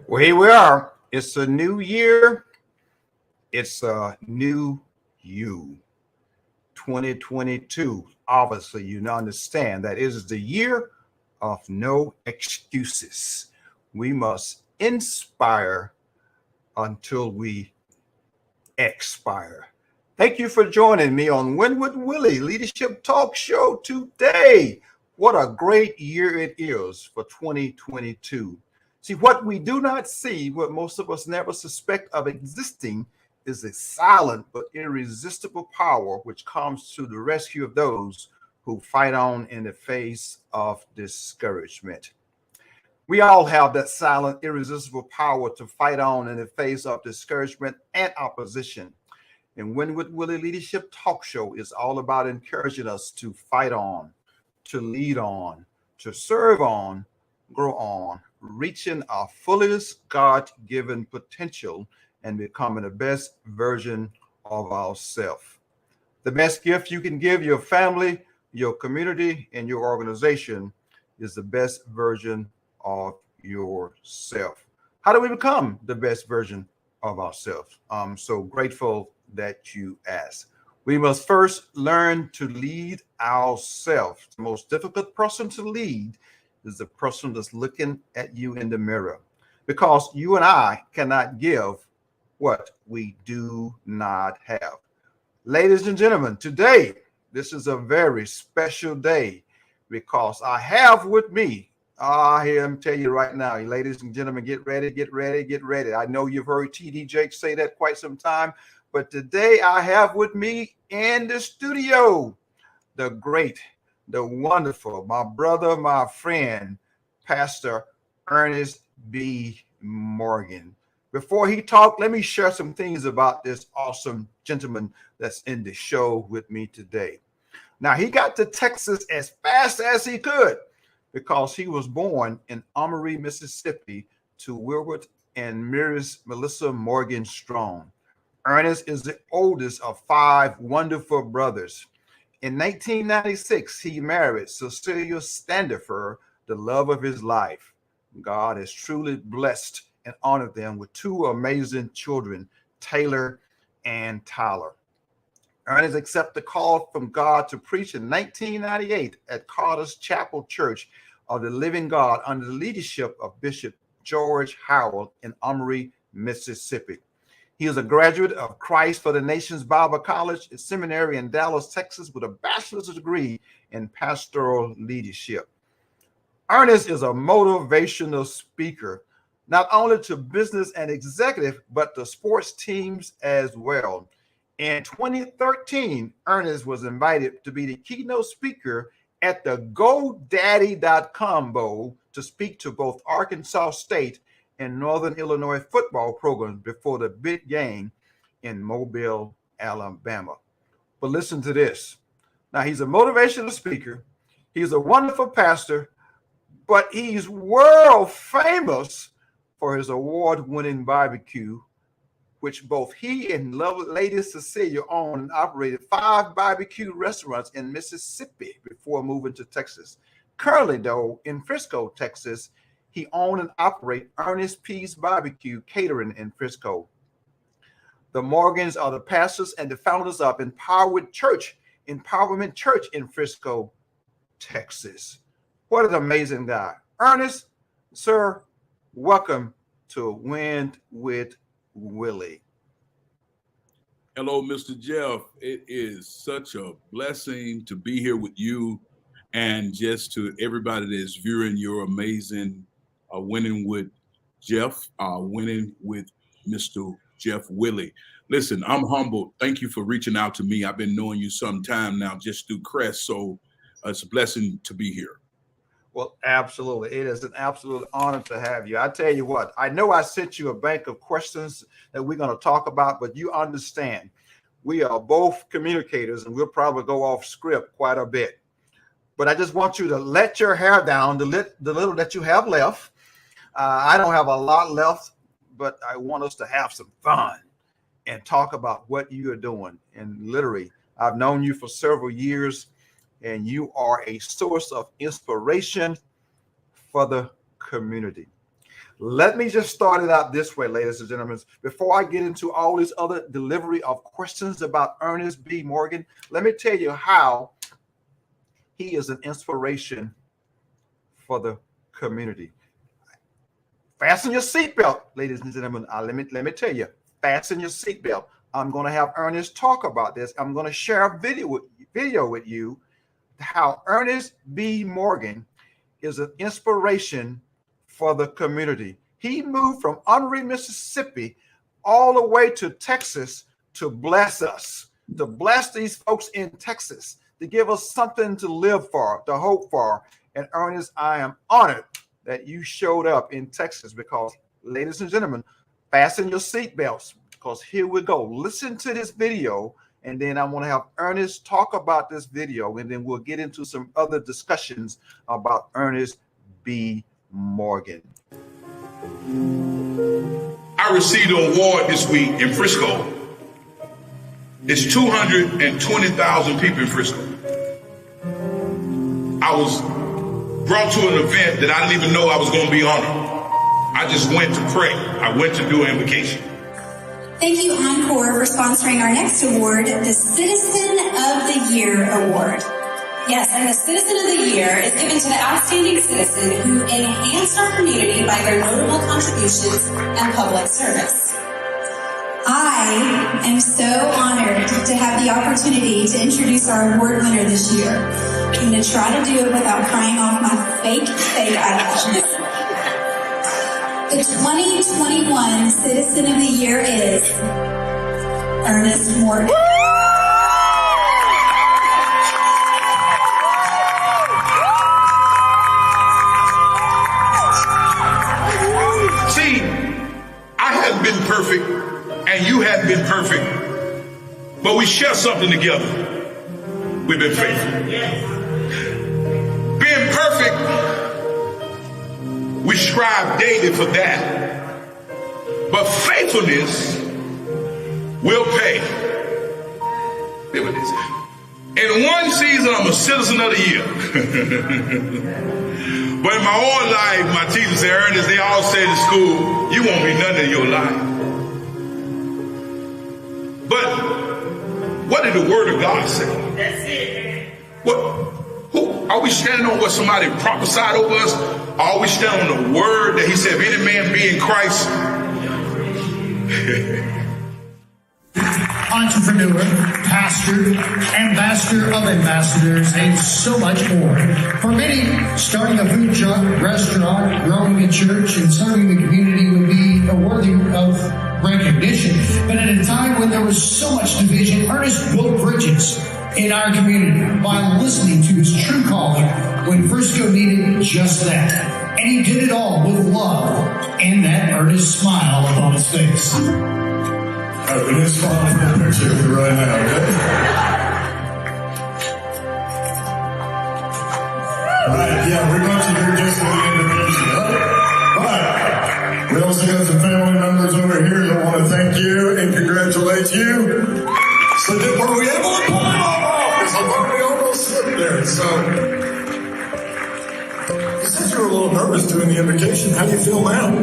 Well, here we are. It's a new year. It's a new you. 2022. Obviously, you understand that it is the year of no excuses. We must inspire until we expire. Thank you for joining me on Win with Willie Leadership Talk Show today. What a great year it is for 2022. See, what we do not see, what most of us never suspect of existing, is a silent but irresistible power which comes to the rescue of those who fight on in the face of discouragement. We all have that silent, irresistible power to fight on in the face of discouragement and opposition. And Win with Willie Leadership Talk Show is all about encouraging us to fight on, to lead on, to serve on, grow on, reaching our fullest God given potential and becoming the best version of ourselves. The best gift you can give your family, your community, and your organization is the best version of yourself. How do we become the best version of ourselves? I'm so grateful that you asked. We must first learn to lead ourselves. The most difficult person to lead is the person that's looking at you in the mirror, because you and I cannot give what we do not have. Ladies and gentlemen, today, this is a very special day because I have with me, I hear him tell you right now, ladies and gentlemen, get ready, get ready, get ready. I know you've heard TD Jakes say that quite some time, but today I have with me in the studio the great, the wonderful, my brother, my friend, Pastor Earnest B. Morgan. Before he talked, let me share some things about this awesome gentleman that's in the show with me today. Now, he got to Texas as fast as he could because he was born in Armory, Mississippi, to Wilbert and Melissa Morgan Strong. Ernest is the oldest of five wonderful brothers. In 1996, he married Cecilia Standifer, the love of his life. God has truly blessed and honored them with two amazing children, Taylor and Tyler. Ernest accepted the call from God to preach in 1998 at Carter's Chapel Church of the Living God under the leadership of Bishop George Howell in Armory, Mississippi. He is a graduate of Christ for the Nations Bible College Seminary in Dallas, Texas, with a bachelor's degree in pastoral leadership. Ernest is a motivational speaker, not only to business and executive, but to sports teams as well. In 2013, Ernest was invited to be the keynote speaker at the GoDaddy.com Bowl to speak to both Arkansas State and Northern Illinois football programs before the big game in Mobile, Alabama. But listen to this. Now, he's a motivational speaker. He's a wonderful pastor, but he's world famous for his award-winning barbecue, which both he and Lady Cecilia owned and operated 5 barbecue restaurants in Mississippi before moving to Texas. Currently, though, in Frisco, Texas, he owned and operates Earnest B's Barbecue Catering in Frisco. The Morgans are the pastors and the founders of Empowerment Church in Frisco, Texas. What an amazing guy. Ernest, sir, welcome to Win with Willie. Hello, Mr. Jeff. It is such a blessing to be here with you and just to everybody that is viewing your amazing Winning with Jeff, Winning with Mr. Jeff Willie. Listen, I'm humbled. Thank you for reaching out to me. I've been knowing you some time now just through Crest, so it's a blessing to be here. Well, absolutely. It is an absolute honor to have you. I tell you what, I know I sent you a bank of questions that we're going to talk about, but you understand we are both communicators and we'll probably go off script quite a bit. But I just want you to let your hair down, the little that you have left. I don't have a lot left, but I want us to have some fun and talk about what you are doing. And literally, I've known you for several years, and you are a source of inspiration for the community. Let me just start it out this way, ladies and gentlemen. Before I get into all this other delivery of questions about Earnest B. Morgan, let me tell you how he is an inspiration for the community. Fasten your seatbelt, ladies and gentlemen. Let me tell you, fasten your seatbelt. I'm going to have Ernest talk about this. I'm going to share a video with you how Earnest B. Morgan is an inspiration for the community. He moved from Henry, Mississippi, all the way to Texas to bless us, to bless these folks in Texas, to give us something to live for, to hope for. And Ernest, I am honored that you showed up in Texas because, ladies and gentlemen, fasten your seatbelts because here we go. Listen to this video, and then I want to have Ernest talk about this video, and then we'll get into some other discussions about Earnest B. Morgan. I received an award this week in Frisco. It's 220,000 people in Frisco. I was brought to an event that I didn't even know I was going to be honored. I just went to pray. I went to do an invocation. Thank you, Encore, for sponsoring our next award, the Citizen of the Year Award. Yes, and the Citizen of the Year is given to the outstanding citizen who enhanced our community by their notable contributions and public service. I am so honored to have the opportunity to introduce our award winner this year. I'm going to try to do it without crying off my fake eyelashes. The 2021 Citizen of the Year is Earnest Morgan. See, I haven't been perfect, and you haven't been perfect, but we share something together. We've been faithful. Being perfect, we strive daily for that. But faithfulness will pay. In one season, I'm a citizen of the year. But in my own life, my teachers say, Ernest, they all say in school, you won't be nothing in your life. But what did the Word of God say? That's it. Who are we standing on what somebody prophesied over us? Or are we standing on the Word that He said, if any man be in Christ? Entrepreneur, pastor, ambassador of ambassadors, and so much more. For many, starting a food truck, restaurant, growing a church, and serving the community would be worthy of recognition. But at a time when there was so much division, Ernest built bridges in our community by listening to his true calling when Frisco needed just that. And he did it all with love and that earnest smile upon his face. We need a smile for the picture of you right now, okay? Right, yeah, we're going to do just the invitation, right? But we also got some family members over here that want to thank you and congratulate you. So were we able to pull them all off? Because I've already almost slipped there, so. You said you were a little nervous doing the invocation. How do you feel now?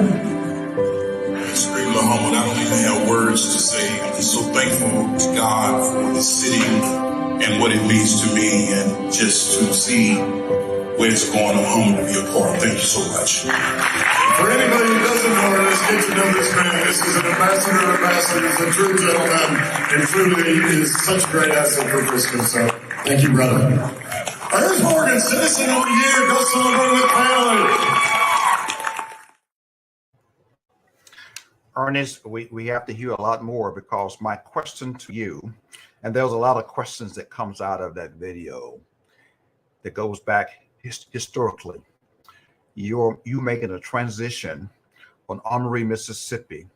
Extremely humbled. I don't even have words to say. I'm just so thankful to God for the city and what it means to me, and just to see where it's going. I'm humbled to be a part. Thank you so much. For anybody who doesn't know Ernest, get to know this man. This is an ambassador of ambassadors, a true gentleman, and truly is such a great asset for Frisco. So thank you, brother. Ernest Morgan, Citizen of the Year. Go celebrate with family. Ernest, we have to hear a lot more because my question to you, and there's a lot of questions that comes out of that video that goes back historically. You making a transition on Henry, Mississippi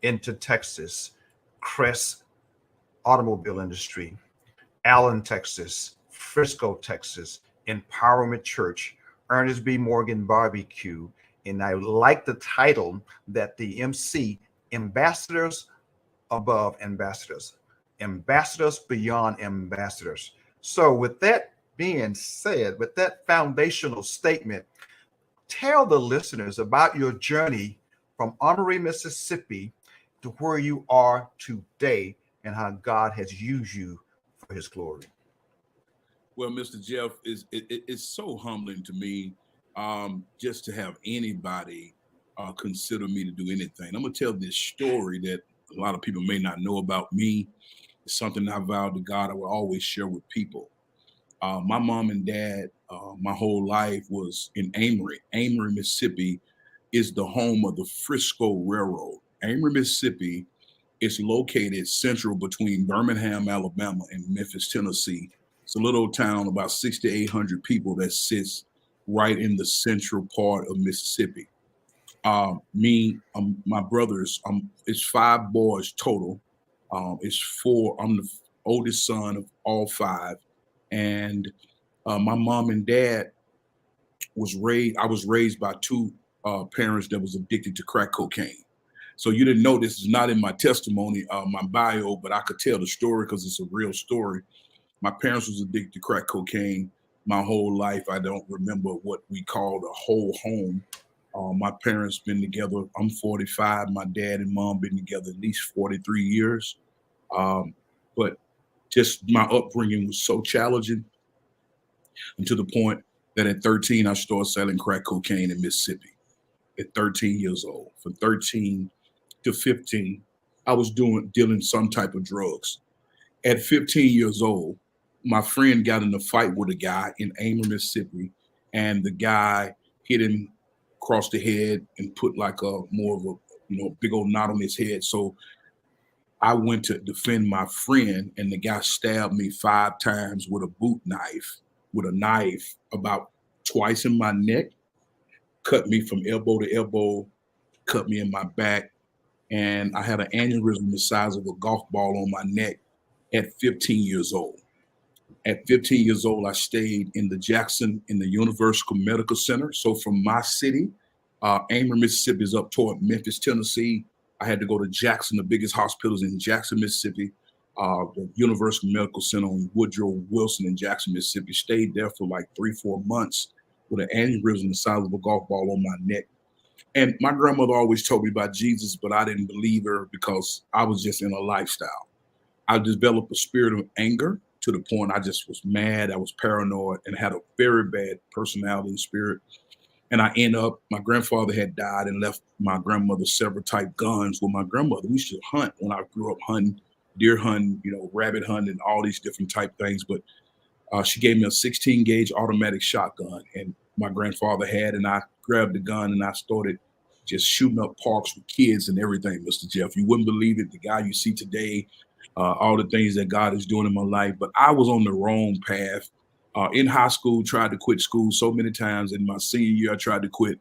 into Texas, Crest automobile industry, Allen, Texas, Frisco, Texas, Empowerment Church, Earnest B. Morgan Barbecue. And I like the title that the MC, Ambassadors Above Ambassadors, Ambassadors Beyond Ambassadors. So with that being said, with that foundational statement, tell the listeners about your journey from Armory, Mississippi to where you are today and how God has used you for his glory. Well, Mr. Jeff, it's so humbling to me just to have anybody consider me to do anything. I'm going to tell this story that a lot of people may not know about me. It's something I vowed to God I would always share with people. My mom and dad, my whole life was in Amory. Amory, Mississippi is the home of the Frisco Railroad. Amory, Mississippi is located central between Birmingham, Alabama and Memphis, Tennessee. It's a little town, about 600 to 800 people that sits right in the central part of Mississippi. My brothers, it's 5 boys total. It's 4. I'm the oldest son of all 5. And my mom and dad I was raised by 2 parents that was addicted to crack cocaine. So you didn't know this is not in my testimony, my bio, but I could tell the story because it's a real story. My parents was addicted to crack cocaine my whole life. I don't remember what we called a whole home. My parents been together. I'm 45. My dad and mom been together at least 43 years. But just my upbringing was so challenging, and to the point that at 13, I started selling crack cocaine in Mississippi at 13 years old. From 13 to 15, I was dealing some type of drugs. At 15 years old, my friend got in a fight with a guy in Amory, Mississippi, and the guy hit him across the head and put like more of a big old knot on his head. So I went to defend my friend, and the guy stabbed me 5 times with a knife about twice in my neck, cut me from elbow to elbow, cut me in my back, and I had an aneurysm the size of a golf ball on my neck at 15 years old. At 15 years old, I stayed in the Universal Medical Center. So from my city, Amory, Mississippi is up toward Memphis, Tennessee. I had to go to Jackson, the biggest hospitals in Jackson, Mississippi. The Universal Medical Center on Woodrow Wilson in Jackson, Mississippi. Stayed there for like 3-4 months with an aneurysm the size of a golf ball on my neck. And my grandmother always told me about Jesus, but I didn't believe her because I was just in a lifestyle. I developed a spirit of anger to the point I just was mad. I was paranoid and had a very bad personality and spirit. And my grandfather had died and left my grandmother several type guns with my grandmother. We used to hunt when I grew up, hunting, deer hunting, rabbit hunting, all these different type things. But she gave me a 16 gauge automatic shotgun, and my grandfather had, and I grabbed the gun and I started just shooting up parks with kids and everything, Mr. Jeff. You wouldn't believe it. The guy you see today, all the things that God is doing in my life, but I was on the wrong path. In high school, tried to quit school so many times. In my senior year, I tried to quit.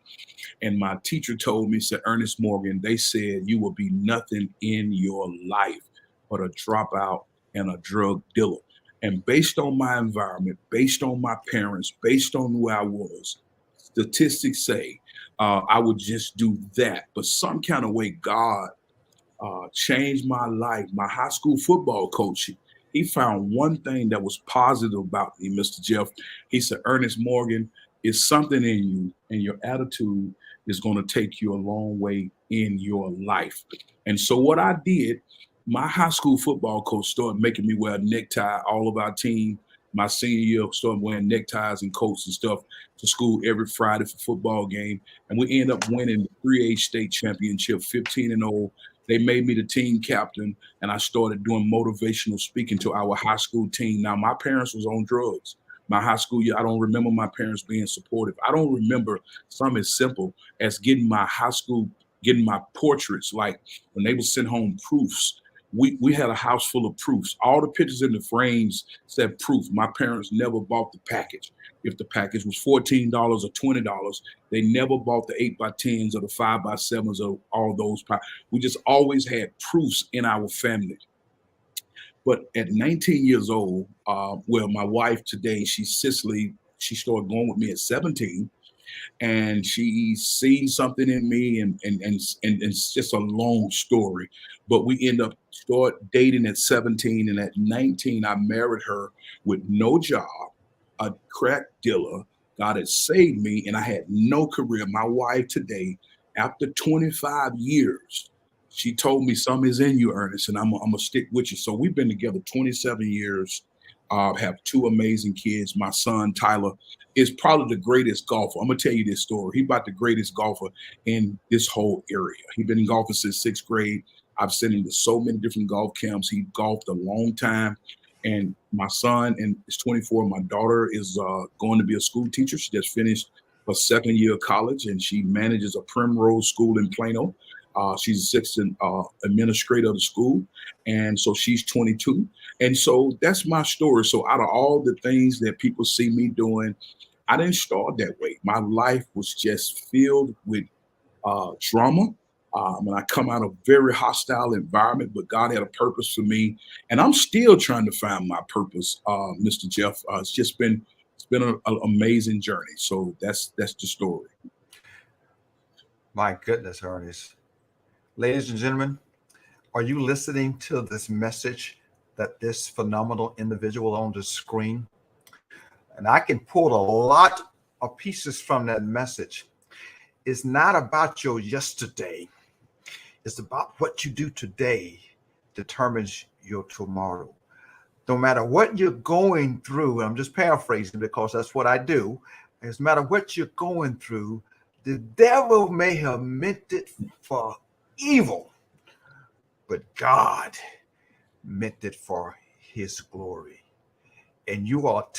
And my teacher told me, said, Ernest Morgan, they said you will be nothing in your life but a dropout and a drug dealer. And based on my environment, based on my parents, based on who I was, statistics say I would just do that. But some kind of way, God changed my life. My high school football coach, he found one thing that was positive about me, Mr. Jeff. He said, Ernest Morgan, it's something in you, and your attitude is going to take you a long way in your life. And so what I did, my high school football coach started making me wear a necktie. All of our team, my senior year, started wearing neckties and coats and stuff to school every Friday for football game. And we ended up winning the 3A state championship, 15-0. They made me the team captain, and I started doing motivational speaking to our high school team. Now, my parents was on drugs. My high school year, I don't remember my parents being supportive. I don't remember something as simple as getting my portraits, like when they would send home proofs. We had a house full of proofs. All the pictures in the frames said proof. My parents never bought the package. If the package was $14 or $20, they never bought the 8x10s or the 5x7s or all those. We just always had proofs in our family. But at 19 years old, my wife today, she's Cicely. She started going with me at 17. And she seen something in me, and it's just a long story. But we end up start dating at 17, and at 19, I married her with no job, a crack dealer, God had saved me, and I had no career. My wife today, after 25 years, she told me something is in you, Ernest, and I'm gonna stick with you. So we've been together 27 years. Have two amazing kids. My son Tyler is probably the greatest golfer. I'm gonna tell you this story. He's about the greatest golfer in this whole area. He's been golfing since 6th grade. I've sent him to so many different golf camps. He golfed a long time. And my son is 24. My daughter is going to be a school teacher. She just finished her 2nd year of college, and she manages a Primrose school in Plano. She's assistant administrator of the school, and so she's 22. And so that's my story. So out of all the things that people see me doing, I didn't start that way. My life was just filled with trauma. When I come out of a very hostile environment, but God had a purpose for me, and I'm still trying to find my purpose, Mr. Jeff. It's been an amazing journey. So that's the story. My goodness, Ernest. Ladies and gentlemen, are you listening to this message that this phenomenal individual on the screen? And I can pull a lot of pieces from that message. It's not about your yesterday. It's about what you do today determines your tomorrow. No matter what you're going through, I'm just paraphrasing because that's what I do. No matter what you're going through, the devil may have meant it for evil, but God meant it for his glory. And you are a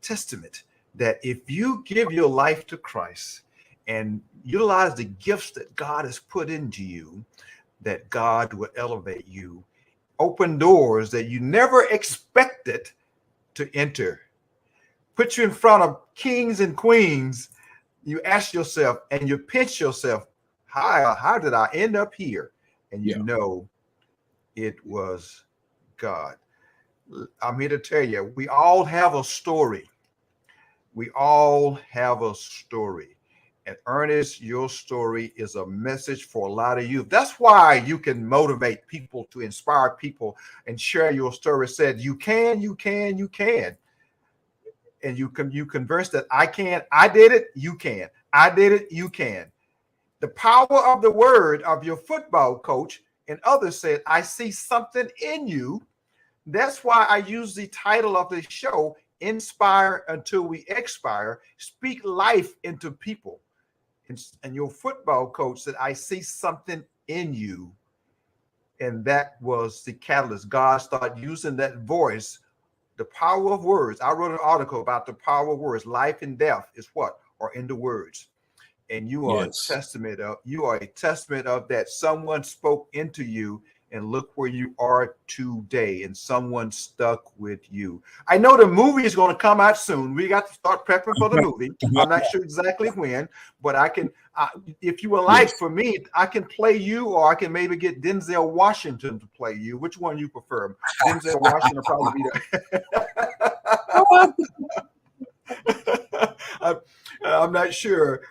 testament that if you give your life to Christ and utilize the gifts that God has put into you, that God will elevate you, open doors that you never expected to enter, put you in front of kings and queens. You ask yourself and you pinch yourself, how did I end up here? And you know it was God. I'm here to tell you, we all have a story. We all have a story. And Ernest, your story is a message for a lot of you. That's why you can motivate people, to inspire people, and share your story. Said you can. And you converse that I can, I did it, you can. I did it, you can. The power of the word of your football coach and others said, I see something in you. That's why I use the title of the show, Inspire Until We Expire. Speak life into people. And your football coach said, I see something in you. And that was the catalyst. God started using that voice, the power of words. I wrote an article about the power of words. Life and death is what? Are in the words. And you are a testament of that. Someone spoke into you, and look where you are today, and someone stuck with you. I know the movie is going to come out soon. We got to start prepping for the movie. I'm not sure exactly when, but I can, if you would like for me, I can play you, or I can maybe get Denzel Washington to play you. Which one you prefer? Denzel Washington will probably be there. I'm not sure.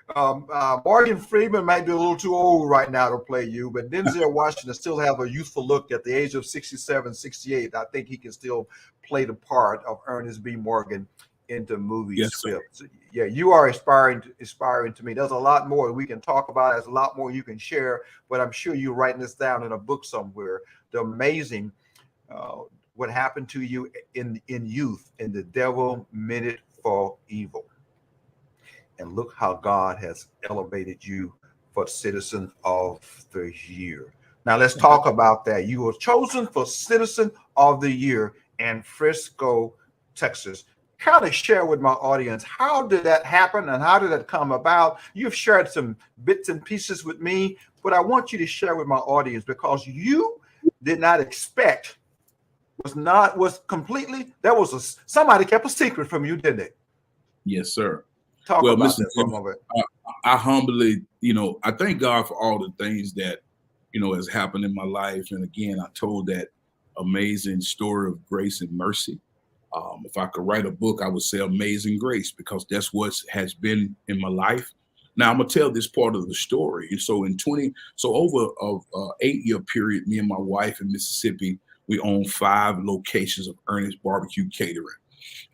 Morgan Freeman might be a little too old right now to play you, but Denzel Washington still have a youthful look at the age of 67, 68. I think he can still play the part of Ernest B. Morgan in the movie script. So, yeah, you are inspiring to me. There's a lot more we can talk about. There's a lot more you can share, but I'm sure you're writing this down in a book somewhere. The amazing what happened to you in youth, and the devil meant it for evil. And look how God has elevated you for Citizen of the Year. Now let's talk about that. You were chosen for Citizen of the Year in Frisco, Texas. Kind of share with my audience, how did that happen and how did that come about? You've shared some bits and pieces with me, but I want you to share with my audience, because you did not expect, somebody kept a secret from you, didn't they? Yes, sir. Talk about Mr. that for a moment. I humbly, I thank God for all the things that, has happened in my life. And again, I told that amazing story of grace and mercy. If I could write a book, I would say Amazing Grace, because that's what has been in my life. Now I'm gonna tell this part of the story. And so over a 8-year period, me and my wife in Mississippi, we own 5 locations of Earnest Barbecue Catering.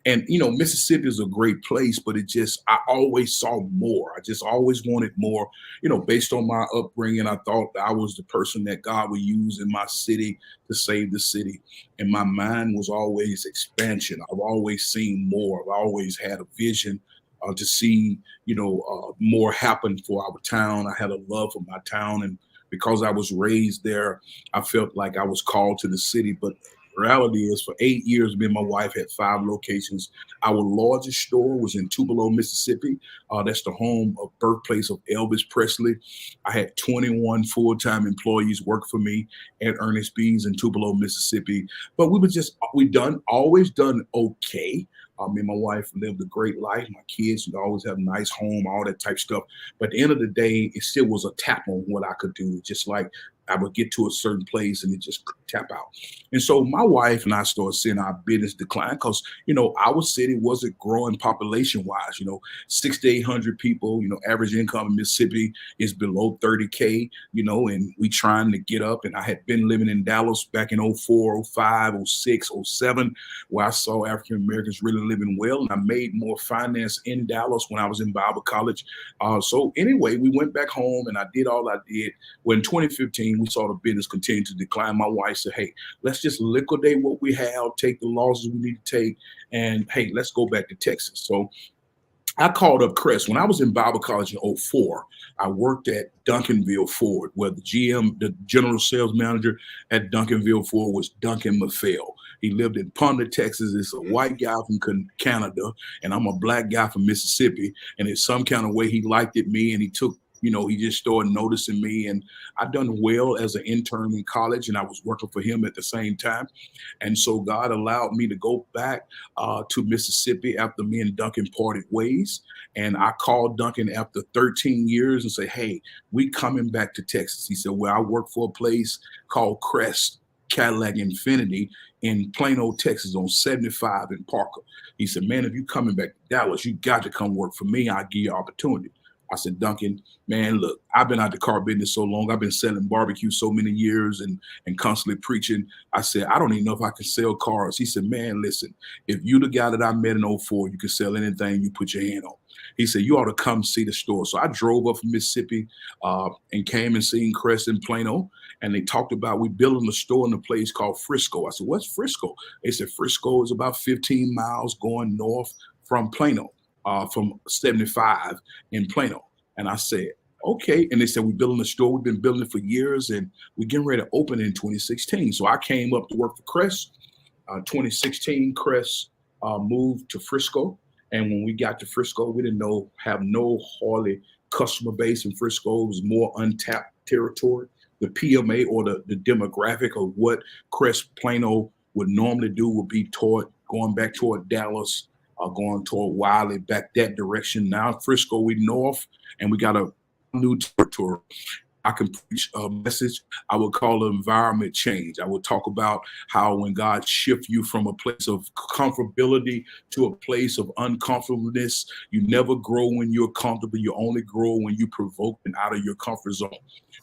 And, Mississippi is a great place, but I always saw more. I just always wanted more, based on my upbringing. I thought I was the person that God would use in my city to save the city. And my mind was always expansion. I've always seen more. I've always had a vision to see, more happen for our town. I had a love for my town. And because I was raised there, I felt like I was called to the city. But reality is, for 8 years, me and my wife had 5 locations. Our largest store was in Tupelo, Mississippi. That's the home of birthplace of Elvis Presley. I had 21 full-time employees work for me at Earnest B's in Tupelo, Mississippi. But always done okay. Me and my wife lived a great life. My kids would always have a nice home, all that type stuff. But at the end of the day, it still was a tap on what I could do. Just like I would get to a certain place and it just tap out. And so my wife and I started seeing our business decline because, our city wasn't growing population wise, 600 to 800 people, average income in Mississippi is below 30K, and we trying to get up. And I had been living in Dallas back in 04, 05, 06, 07, where I saw African-Americans really living well. And I made more finance in Dallas when I was in Bible college. So anyway, we went back home and I did all I did. Well, in 2015, we saw the business continue to decline. My wife said, hey, let's just liquidate what we have, take the losses we need to take, and hey, let's go back to Texas. So I called up Chris. When I was in Bible college in 04, I worked at Duncanville Ford, where the general sales manager at Duncanville Ford was Duncan McPhail. He lived in Ponda, Texas. It's a white guy from Canada, and I'm a black guy from Mississippi. And in some kind of way, he liked me, and he just started noticing me. And I'd done well as an intern in college, and I was working for him at the same time. And so God allowed me to go back to Mississippi after me and Duncan parted ways. And I called Duncan after 13 years and said, hey, we coming back to Texas. He said, well, I work for a place called Crest Cadillac Infinity in Plano, Texas on 75 in Parker. He said, man, if you coming back to Dallas, you got to come work for me. I'll give you opportunity. I said, Duncan, man, look, I've been out the car business so long. I've been selling barbecue so many years and constantly preaching. I said, I don't even know if I can sell cars. He said, man, listen, if you the guy that I met in 04, you can sell anything you put your hand on. He said, you ought to come see the store. So I drove up from Mississippi and came and seen Crest in Plano. And they talked about we building a store in a place called Frisco. I said, what's Frisco? They said, Frisco is about 15 miles going north from Plano. From 75 in Plano. And I said, okay. And they said, we're building a store. We've been building it for years and we're getting ready to open in 2016. So I came up to work for Crest. 2016, Crest moved to Frisco. And when we got to Frisco, we didn't have no hardly customer base in Frisco. It was more untapped territory. The PMA or the demographic of what Crest Plano would normally do would be going back toward Dallas, going toward Wiley, back that direction. Now Frisco, we north, and we got a new territory. I can preach a message I would call environment change. I would talk about how when God shifts you from a place of comfortability to a place of uncomfortableness, you never grow when you're comfortable. You only grow when you provoke and out of your comfort zone.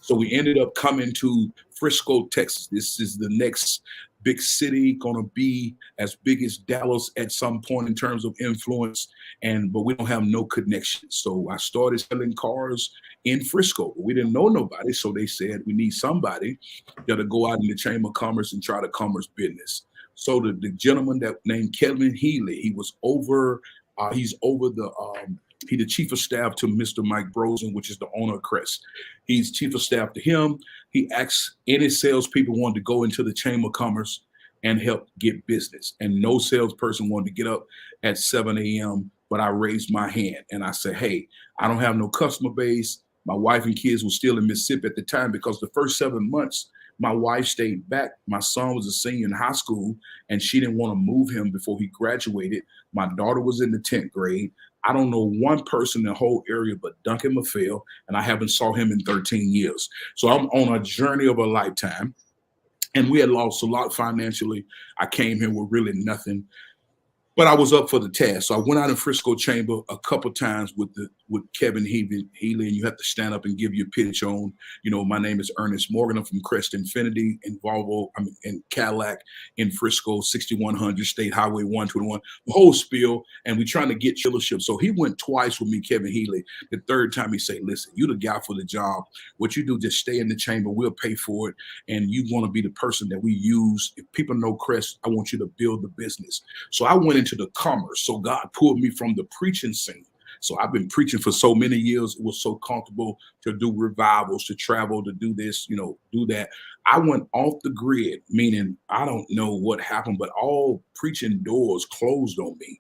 So we ended up coming to Frisco, Texas. This is the next big city, going to be as big as Dallas at some point in terms of influence, but we don't have no connection. So I started selling cars in Frisco. We didn't know nobody, so they said we need somebody that'll go out in the Chamber of Commerce and try to commerce business. So the gentleman that named Kevin Healy, he's the chief of staff to Mr. Mike Brosen, which is the owner of Crest. He's chief of staff to him. He asked any salespeople wanted to go into the Chamber of Commerce and help get business. And no salesperson wanted to get up at 7 a.m., but I raised my hand and I said, hey, I don't have no customer base. My wife and kids were still in Mississippi at the time because the first 7 months, my wife stayed back. My son was a senior in high school and she didn't want to move him before he graduated. My daughter was in the 10th grade. I don't know one person in the whole area but Duncan McPhail, and I haven't saw him in 13 years. So I'm on a journey of a lifetime, and we had lost a lot financially. I came here with really nothing. But I was up for the task. So I went out in Frisco Chamber a couple times with Kevin Healy, and you have to stand up and give your pitch on, my name is Earnest Morgan. I'm from Crest Infinity in Volvo, in Cadillac in Frisco, 6100 State Highway 121, the whole spiel. And we trying to get dealership. So he went twice with me, Kevin Healy. The third time he said, listen, you the guy for the job. What you do, just stay in the chamber. We'll pay for it. And you want to be the person that we use. If people know Crest, I want you to build the business. So I went into the commerce. So God pulled me from the preaching scene. So I've been preaching for so many years. It was so comfortable to do revivals, to travel, to do this, do that. I went off the grid, meaning I don't know what happened, but all preaching doors closed on me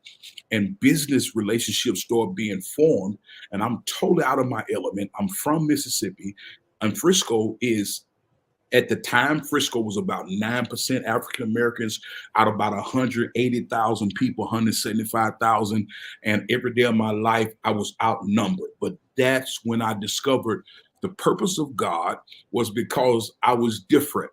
and business relationships started being formed. And I'm totally out of my element. I'm from Mississippi, and Frisco is, at the time, Frisco was about 9% African-Americans out of about 180,000 people, 175,000. And every day of my life, I was outnumbered. But that's when I discovered the purpose of God was because I was different.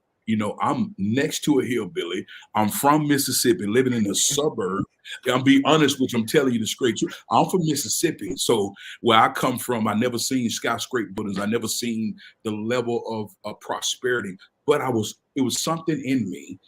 I'm next to a hillbilly. I'm from Mississippi, living in a suburb. I'll be honest with you. I'm telling you the straight truth. I'm from Mississippi. So where I come from, I never seen skyscraper buildings. I never seen the level of prosperity. But it was something in me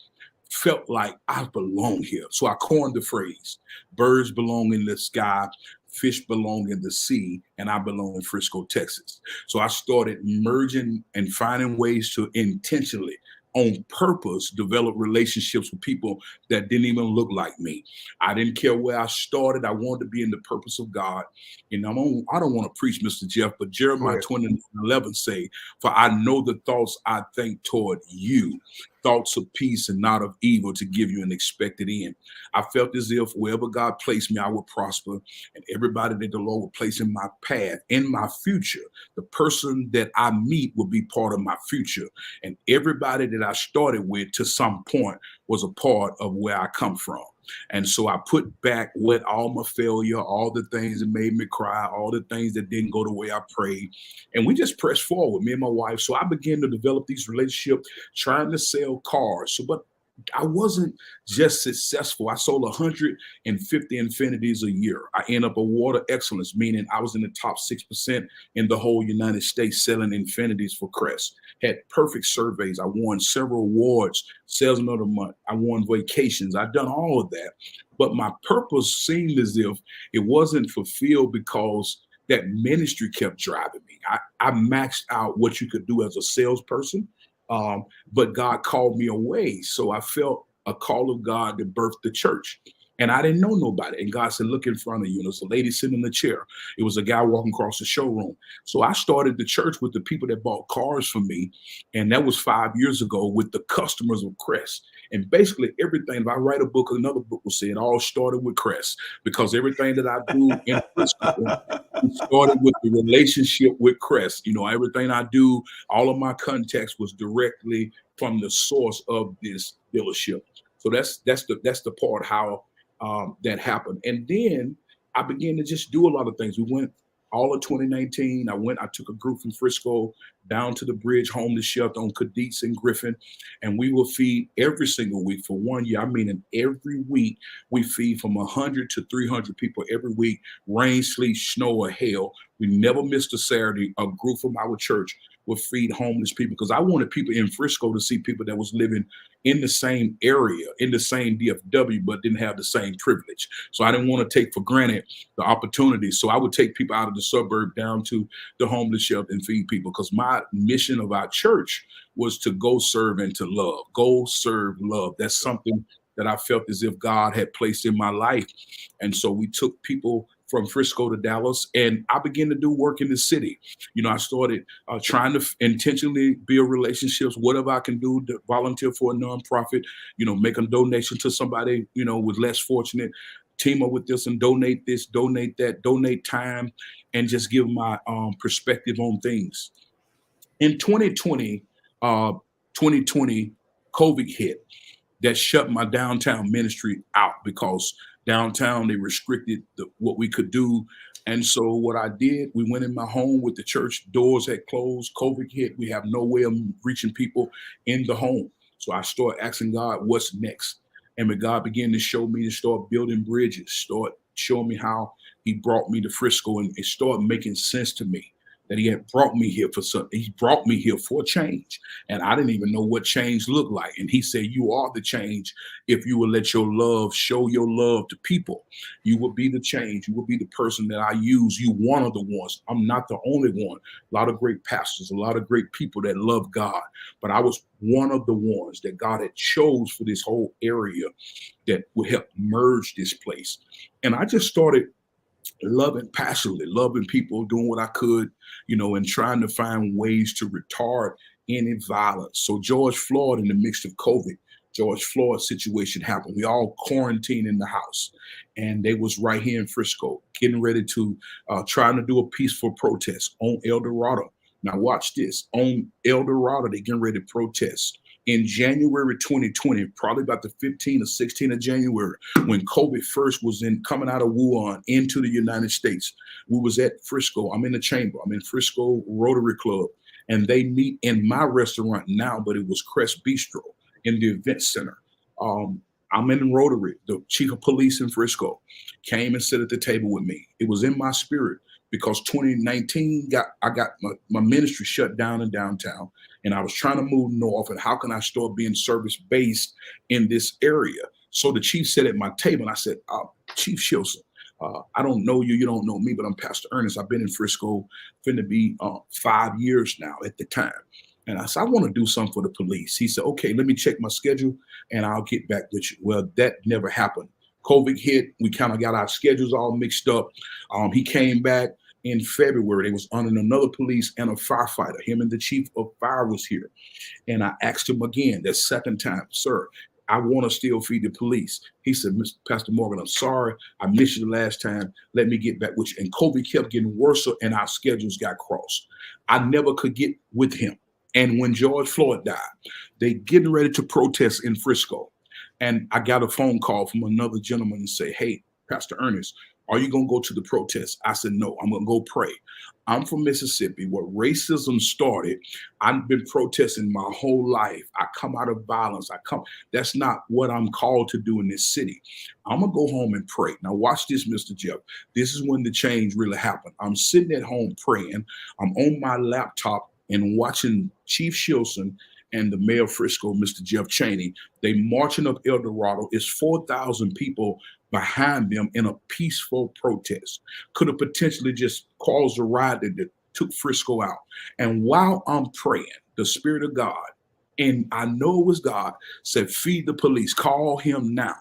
felt like I belong here. So I coined the phrase, birds belong in the sky, fish belong in the sea, and I belong in Frisco, Texas. So I started merging and finding ways to intentionally, on purpose, develop relationships with people that didn't even look like me. I didn't care where I started. I wanted to be in the purpose of God. And I don't want to preach, Mr. Jeff, but Jeremiah 29:11 say, for I know the thoughts I think toward you, thoughts of peace and not of evil, to give you an expected end. I felt as if wherever God placed me, I would prosper, and everybody that the Lord would place in my path, in my future, the person that I meet will be part of my future. And everybody that I started with to some point was a part of where I come from. And so I put back with all my failure, all the things that made me cry, all the things that didn't go the way I prayed. And we just pressed forward, me and my wife. So I began to develop these relationships, trying to sell cars. So, but I wasn't just successful. I sold 150 Infinities a year. I ended up award of excellence, meaning I was in the top 6% in the whole United States selling Infinities for Crest. Had perfect surveys. I won several awards, Salesman of the Month. I won vacations. I've done all of that. But my purpose seemed as if it wasn't fulfilled because that ministry kept driving me. I maxed out what you could do as a salesperson. But God called me away. So I felt a call of God to birth the church. And I didn't know nobody. And God said, look in front of you. And there's a lady sitting in the chair. It was a guy walking across the showroom. So I started the church with the people that bought cars from me. And that was 5 years ago with the customers of Crest. And basically everything, if I write a book, another book will say it all started with Crest, because everything that I do in Frisco started with the relationship with Crest. Everything I do, all of my context was directly from the source of this dealership. So that's the part how that happened. And then I began to just do a lot of things. We went all of 2019. I took a group from Frisco down to the Bridge homeless shelter on Cadiz and Griffin, and we will feed every single week for 1 year. I mean, in every week we feed from 100 to 300 people every week, rain, sleet, snow, or hail. We never missed a Saturday. A group from our church would feed homeless people, because I wanted people in Frisco to see people that was living in the same area, in the same DFW, but didn't have the same privilege. So I didn't want to take for granted the opportunity. So I would take people out of the suburb down to the homeless shelter and feed people, because my mission of our church was to go serve and to love. Go serve, love. That's something that I felt as if God had placed in my life. And so we took people from Frisco to Dallas, and I began to do work in the city. I started trying to intentionally build relationships, whatever I can do to volunteer for a nonprofit, make a donation to somebody, with less fortunate, team up with this and donate this, donate that, donate time, and just give my perspective on things. In 2020, COVID hit. That shut my downtown ministry out, because downtown they restricted what we could do. And so what I did, we went in my home with the church, doors had closed, COVID hit. We have no way of reaching people in the home. So I started asking God, what's next? And when God began to show me to start building bridges, start showing me how he brought me to Frisco, and it started making sense to me that he had brought me here for something. He brought me here for change. And I didn't even know what change looked like. And he said, you are the change. If you will let your love, show your love to people, you will be the change. You will be the person that I use. You one of the ones. I'm not the only one. A lot of great pastors, a lot of great people that love God. But I was one of the ones that God had chose for this whole area that would help merge this place. And I just started loving passionately, loving people, doing what I could, and trying to find ways to retard any violence. So George Floyd, in the midst of COVID, George Floyd situation happened. We all quarantined in the house, and they was right here in Frisco, getting ready to trying to do a peaceful protest on El Dorado. Now watch this, on El Dorado, they getting ready to protest. In January 2020, probably about the 15th or 16th of January, when COVID first was coming out of Wuhan into the United States, we was at Frisco. I'm in the chamber. I'm in Frisco Rotary Club, and they meet in my restaurant now, but it was Crest Bistro in the event center. I'm in Rotary. The chief of police in Frisco came and sat at the table with me. It was in my spirit because 2019 I got my ministry shut down in downtown, and I was trying to move north. And how can I start being service based in this area? So the chief sat at my table, and I said, Chief Shilson, I don't know you, you don't know me, but I'm Pastor Earnest. I've been in Frisco, finna be 5 years now at the time. And I said, I want to do something for the police. He said, okay, let me check my schedule and I'll get back with you. Well, that never happened. COVID hit. We kind of got our schedules all mixed up. He came back in February. They was under another police and a firefighter. Him and the chief of fire was here. And I asked him again, that second time, sir, I want to still feed the police. He said, Mr. Pastor Morgan, I'm sorry. I missed you the last time. Let me get back with you. And COVID kept getting worse and our schedules got crossed. I never could get with him. And when George Floyd died, they getting ready to protest in Frisco. And I got a phone call from another gentleman and say, hey, Pastor Earnest, are you going to go to the protest? I said, no, I'm going to go pray. I'm from Mississippi, where racism started. I've been protesting my whole life. I come out of violence. That's not what I'm called to do in this city. I'm going to go home and pray. Now watch this, Mr. Jeff. This is when the change really happened. I'm sitting at home praying. I'm on my laptop and watching Chief Shilson and the mayor of Frisco, Mr. Jeff Cheney. They marching up El Dorado. It's 4,000 people behind them in a peaceful protest. Could have potentially just caused a riot that took Frisco out. And while I'm praying, the Spirit of God, and I know it was God, said, feed the police, call him now.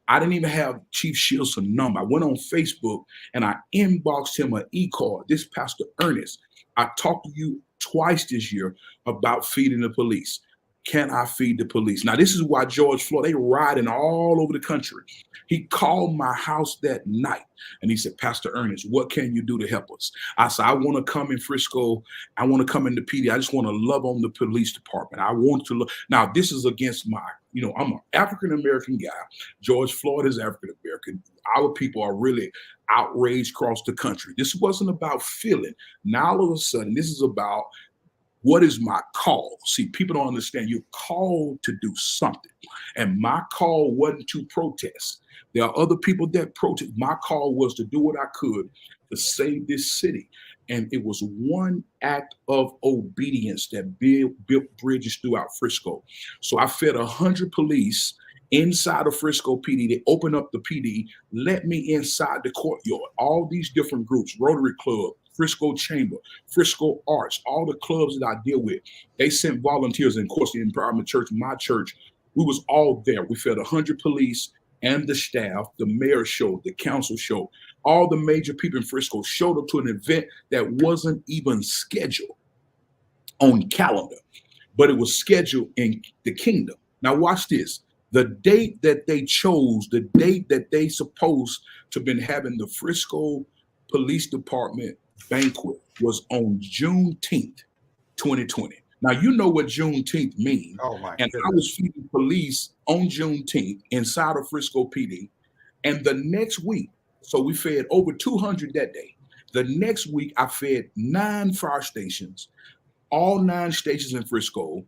I didn't even have Chief Shilson's number. I went on Facebook and I inboxed him an e-card. This Pastor Earnest, I talked to you twice this year about feeding the police. Can I feed the police? Now, this is why George Floyd, they riding all over the country. He called my house that night and he said, Pastor Earnest, what can you do to help us? I said, I want to come in Frisco. I want to come into PD. I just want to love on the police department. I want to love. Now, this is against my, I'm an African-American guy. George Floyd is African-American. Our people are really outraged across the country. This wasn't about feeling. Now, all of a sudden, this is about what is my call? See, people don't understand you're called to do something. And my call wasn't to protest. There are other people that protest. My call was to do what I could to save this city. And it was one act of obedience that built bridges throughout Frisco. So I fed 100 police inside of Frisco PD. They opened up the PD, let me inside the courtyard. All these different groups, Rotary Club, Frisco Chamber, Frisco Arts, all the clubs that I deal with, they sent volunteers. And of course, the Empowerment Church, my church, we was all there. We fed 100 police and the staff. The mayor showed, the council showed. All the major people in Frisco showed up to an event that wasn't even scheduled on calendar, but it was scheduled in the kingdom. Now watch this. The date that they chose, the date that they supposed to have been having the Frisco Police Department banquet was on Juneteenth, 2020. Now, you know what Juneteenth means. Oh my and goodness. I was feeding police on Juneteenth inside of Frisco PD. And the next week, so we fed over 200 that day. The next week, I fed 9 fire stations, all 9 stations in Frisco,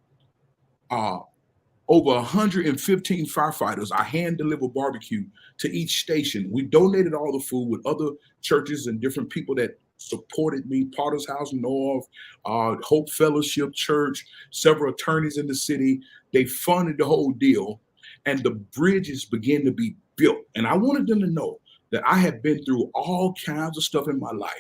over 115 firefighters. I hand deliver barbecue to each station. We donated all the food with other churches and different people that supported me. Potter's House North, Hope Fellowship Church, several attorneys in the city. They funded the whole deal, and the bridges began to be built. And I wanted them to know that I had been through all kinds of stuff in my life.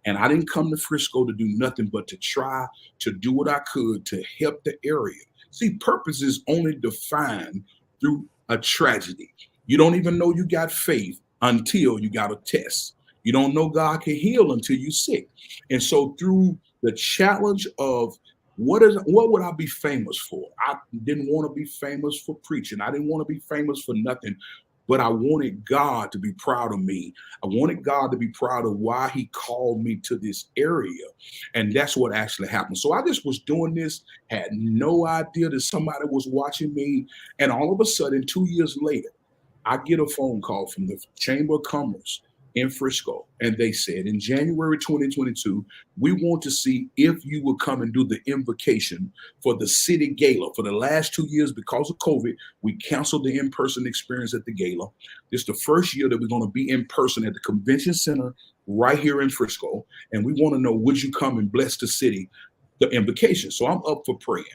And I didn't come to Frisco to do nothing but to try to do what I could to help the area. See, purpose is only defined through a tragedy. You don't even know you got faith until you got a test. You don't know God can heal until you're sick. And so through the challenge of what would I be famous for? I didn't want to be famous for preaching. I didn't want to be famous for nothing, but I wanted God to be proud of me. I wanted God to be proud of why he called me to this area. And that's what actually happened. So I just was doing this, had no idea that somebody was watching me. And all of a sudden, 2 years later, I get a phone call from the Chamber of Commerce in Frisco. And they said, in January 2022, we want to see if you will come and do the invocation for the city gala. For the last 2 years, because of COVID, we canceled the in-person experience at the gala. This is the first year that we're going to be in person at the convention center right here in Frisco. And we want to know, would you come and bless the city, the invocation? So I'm up for praying.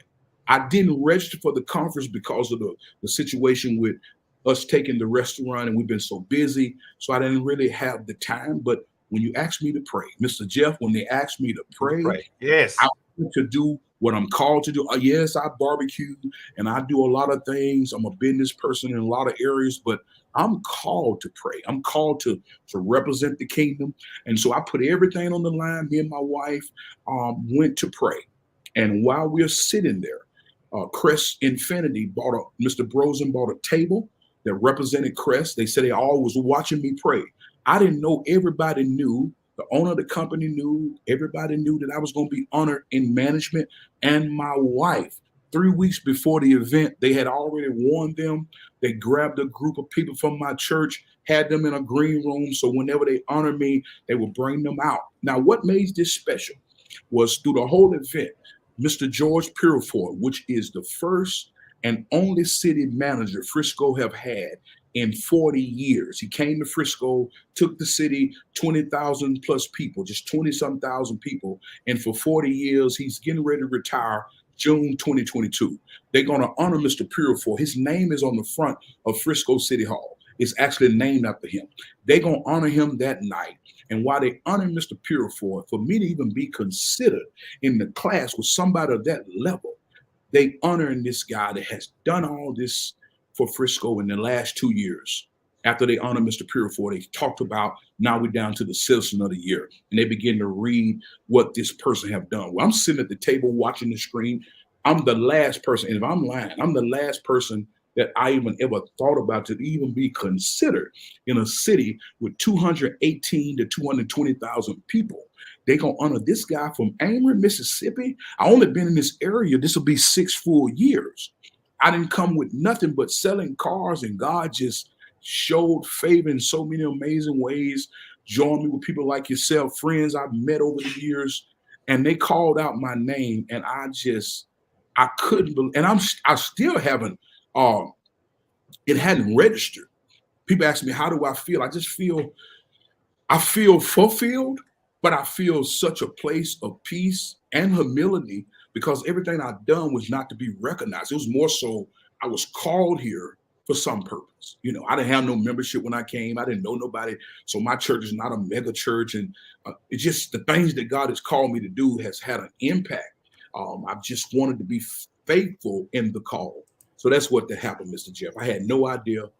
I didn't register for the conference because of the situation with us taking the restaurant, and we've been so busy. So I didn't really have the time. But when you asked me to pray, Mr. Jeff, when they asked me to pray, yes, I wanted to do what I'm called to do. Yes, I barbecue and I do a lot of things. I'm a business person in a lot of areas, but I'm called to pray. I'm called to represent the kingdom. And so I put everything on the line. Me and my wife went to pray. And while we're sitting there, Crest Infinity Mr. Brosen bought a table that represented Crest. They said they all was watching me pray. I didn't know everybody knew. The owner of the company knew. Everybody knew that I was going to be honored in management. And my wife, 3 weeks before the event, they had already warned them. They grabbed a group of people from my church, had them in a green room. So whenever they honor me, they would bring them out. Now, what made this special was through the whole event, Mr. George Puriford, which is the first and only city manager Frisco have had in 40 years. He came to Frisco, took the city, 20,000 plus people, just 20-some thousand people. And for 40 years, he's getting ready to retire June 2022. They're going to honor Mr. Puriford. His name is on the front of Frisco City Hall. It's actually named after him. They're going to honor him that night. And while they honor Mr. Puriford, for me to even be considered in the class with somebody of that level, they honoring this guy that has done all this for Frisco in the last 2 years. After they honor Mr. Puriford, they talked about, now we're down to the Citizen of the Year. And they begin to read what this person have done. Well, I'm sitting at the table watching the screen. I'm the last person, and if I'm lying, I'm the last person that I even ever thought about to even be considered in a city with 218 to 220,000 people. They're going to honor this guy from Amory, Mississippi. I only been in this area. This will be 6 full years. I didn't come with nothing but selling cars, and God just showed favor in so many amazing ways. Joined me with people like yourself, friends I've met over the years, and they called out my name, and I couldn't believe, and I still haven't, it hadn't registered. People ask me, how do I feel? I feel fulfilled, but I feel such a place of peace and humility because everything I've done was not to be recognized. It was more so I was called here for some purpose. You know, I didn't have no membership when I came. I didn't know nobody. So my church is not a mega church. And it's just the things that God has called me to do has had an impact. I've just wanted to be faithful in the call. So that's what happened, Mr. Jeff. I had no idea.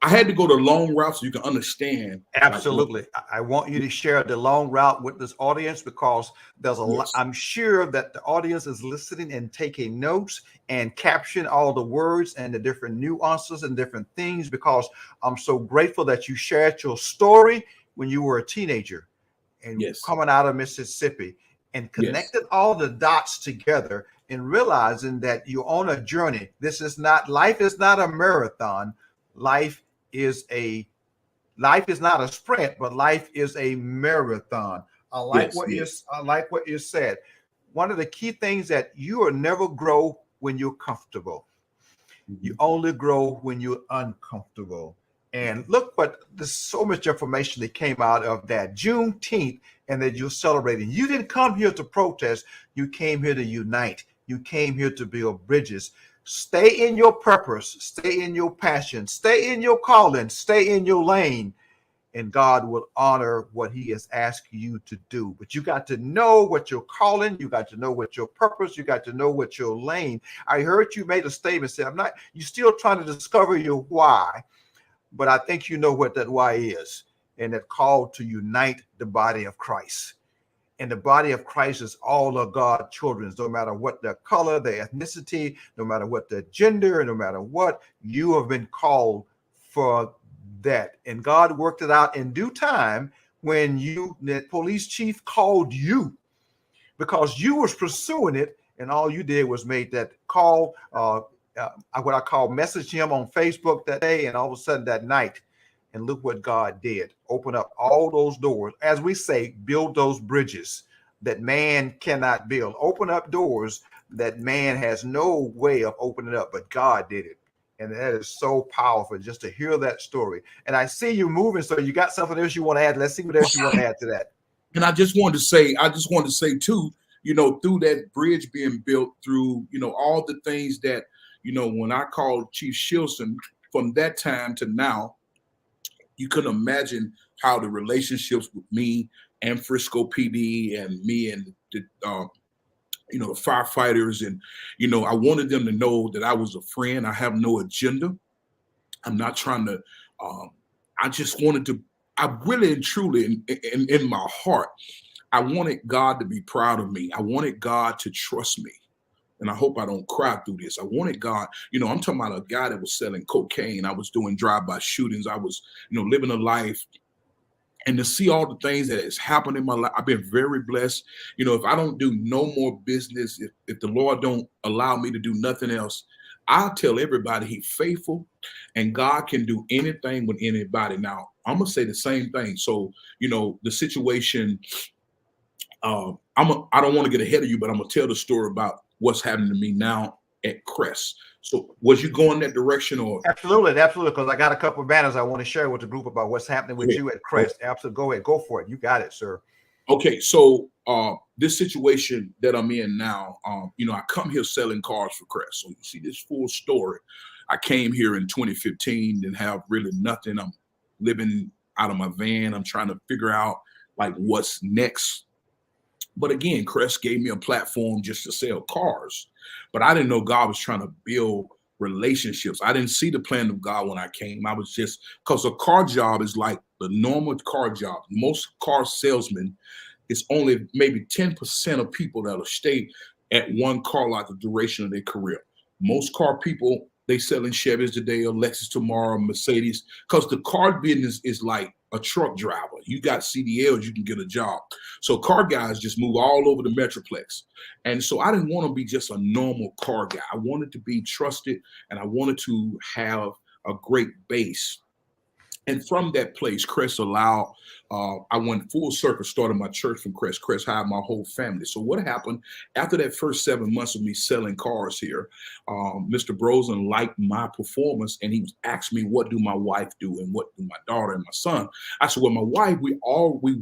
I had to go the long route so you can understand. Absolutely. I want you to share the long route with this audience because there's a lot. I'm sure that the audience is listening and taking notes and capturing all the words and the different nuances and different things because I'm so grateful that you shared your story when you were a teenager and coming out of Mississippi and connected all the dots together and realizing that you're on a journey. Life is not a marathon. Life is not a sprint, but life is a marathon. I like what you said. One of the key things that you will never grow when you're comfortable. You only grow when you're uncomfortable. And look, but there's so much information that came out of that Juneteenth and that you're celebrating. You didn't come here to protest. You came here to unite. You came here to build bridges. Stay in your purpose. Stay in your passion. Stay in your calling. Stay in your lane. And God will honor what he has asked you to do. But you got to know what you're calling. You got to know what your purpose. You got to know what your lane. I heard you made a statement, said, you're still trying to discover your why. But I think you know what that why is. And that call to unite the body of Christ. And the body of Christ is all of God's children, no matter what their color, their ethnicity, no matter what their gender, no matter what, you have been called for that. And God worked it out in due time when the police chief called you, because you was pursuing it, and all you did was make that call, what I call message him on Facebook that day, and all of a sudden that night. And look what God did. Open up all those doors. As we say, build those bridges that man cannot build. Open up doors that man has no way of opening up, but God did it. And that is so powerful just to hear that story. And I see you moving, so you got something else you want to add. Let's see what else you want to add to that. And I just wanted to say too, through that bridge being built, through, all the things that, when I called Chief Shilson from that time to now, you couldn't imagine how the relationships with me and Frisco PD and me and the firefighters, and I wanted them to know that I was a friend. I have no agenda. I'm not trying to. I just wanted to. I really and truly, in my heart, I wanted God to be proud of me. I wanted God to trust me. And I hope I don't cry through this. I wanted God, I'm talking about a guy that was selling cocaine. I was doing drive-by shootings. I was, living a life. And to see all the things that has happened in my life, I've been very blessed. If I don't do no more business, if the Lord don't allow me to do nothing else, I'll tell everybody he's faithful and God can do anything with anybody. Now, I'm going to say the same thing. So, the situation, I don't want to get ahead of you, but I'm going to tell the story about what's happening to me now at Crest. So was you going that direction or? Absolutely. Because I got a couple of banners I want to share with the group about what's happening with you at Crest. Absolutely. Go ahead. Go for it. You got it, sir. Okay. So this situation that I'm in now, I come here selling cars for Crest. So you see this full story. I came here in 2015, didn't have really nothing. I'm living out of my van. I'm trying to figure out like what's next. But again, Crest gave me a platform just to sell cars. But I didn't know God was trying to build relationships. I didn't see the plan of God when I came. I was just, because a car job is like the normal car job. Most car salesmen, it's only maybe 10% of people that'll stay at one car lot the duration of their career. Most car people, they selling Chevys today or Lexus tomorrow, Mercedes, because the car business is like a truck driver. You got CDLs, you can get a job. So car guys just move all over the Metroplex. And so I didn't want to be just a normal car guy. I wanted to be trusted and I wanted to have a great base. And from that place, Crest allowed, I went full circle, started my church from Crest. Crest hired my whole family. So what happened after that first 7 months of me selling cars here, Mr. Brosen liked my performance and he was asking me, what do my wife do and what do my daughter and my son? I said, well, my wife, we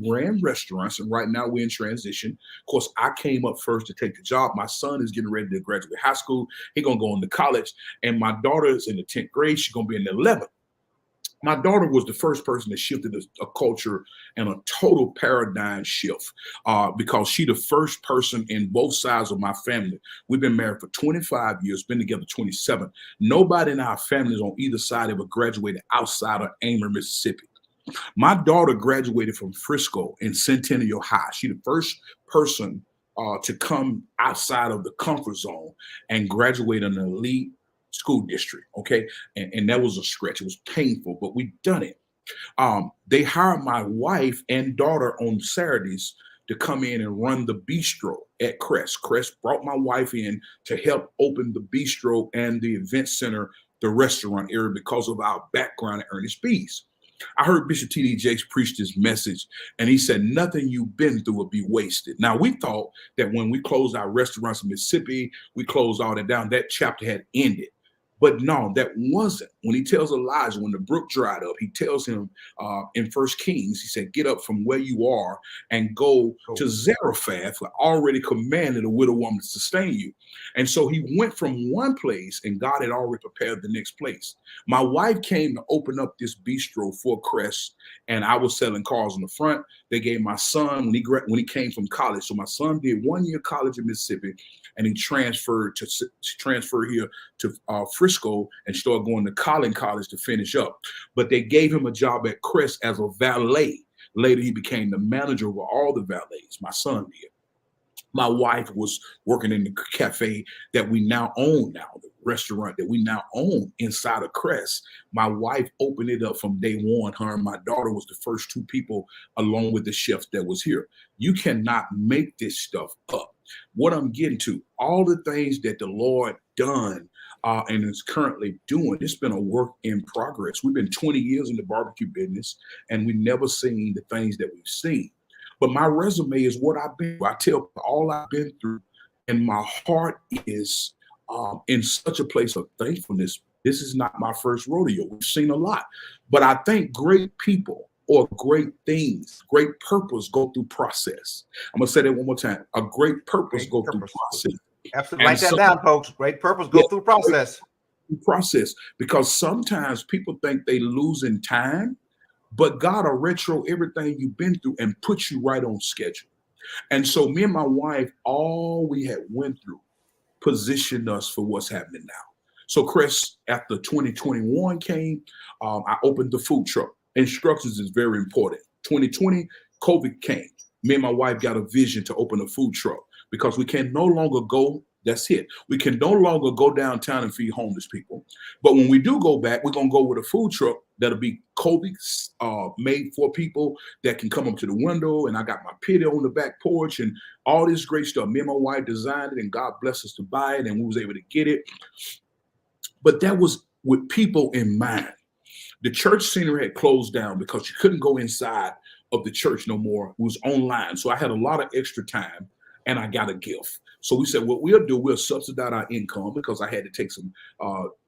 ran restaurants and right now we're in transition. Of course, I came up first to take the job. My son is getting ready to graduate high school. He's going to go into college. And my daughter is in the 10th grade. She's going to be in the 11th. My daughter was the first person that shifted a culture and a total paradigm shift because she the first person in both sides of my family. We've been married for 25 years, been together 27. Nobody in our families on either side ever graduated outside of Amer, Mississippi. My daughter graduated from Frisco in Centennial High. She the first person to come outside of the comfort zone and graduate in an elite school district, okay? And that was a stretch. It was painful, but we done it. They hired my wife and daughter on Saturdays to come in and run the bistro at Crest. Crest brought my wife in to help open the bistro and the event center, the restaurant area, because of our background at Earnest B's. I heard Bishop T.D. Jakes preach this message, and he said, nothing you've been through will be wasted. Now, we thought that when we closed our restaurants in Mississippi, we closed all that down, that chapter had ended. But no, that wasn't. When he tells Elijah, when the brook dried up, he tells him in First Kings, he said, get up from where you are and go to Zarephath, for I already commanded a widow woman to sustain you. And so he went from one place, and God had already prepared the next place. My wife came to open up this bistro for Crest, and I was selling cars in the front. They gave my son, when he came from college. So my son did 1 year college in Mississippi, and he transferred here to Frisco and started going to College to finish up. But they gave him a job at Crest as a valet. Later, he became the manager of all the valets. My son did. My wife was working in the cafe that we now own the restaurant that we now own inside of Crest. My wife opened it up from day one. Her and my daughter was the first 2 people, along with the chef that was here. You cannot make this stuff up. What I'm getting to, all the things that the Lord done and is currently doing, it's been a work in progress. We've been 20 years in the barbecue business, and we've never seen the things that we've seen. But my resume is what I've been through. I tell all I've been through, and my heart is in such a place of thankfulness. This is not my first rodeo. We've seen a lot. But I think great people or great things, great purpose go through process. I'm going to say that one more time. A great purpose go through process. Absolutely. Write that down, folks. Great purpose go through process. Process. Because sometimes people think they losing time, but God will retro everything you've been through and put you right on schedule. And so me and my wife, all we had went through positioned us for what's happening now. So Chris, after 2021 came, I opened the food truck. Instructions is very important. 2020, COVID came. Me and my wife got a vision to open a food truck because we can no longer go. That's it. We can no longer go downtown and feed homeless people. But when we do go back, we're going to go with a food truck that'll be COVID made for people that can come up to the window. And I got my pit on the back porch and all this great stuff. Me and my wife designed it, and God blessed us to buy it, and we was able to get it. But that was with people in mind. The church scenery had closed down because you couldn't go inside of the church no more. It was online. So I had a lot of extra time, and I got a gift. So we said, what we'll do, we'll subsidize our income, because I had to take some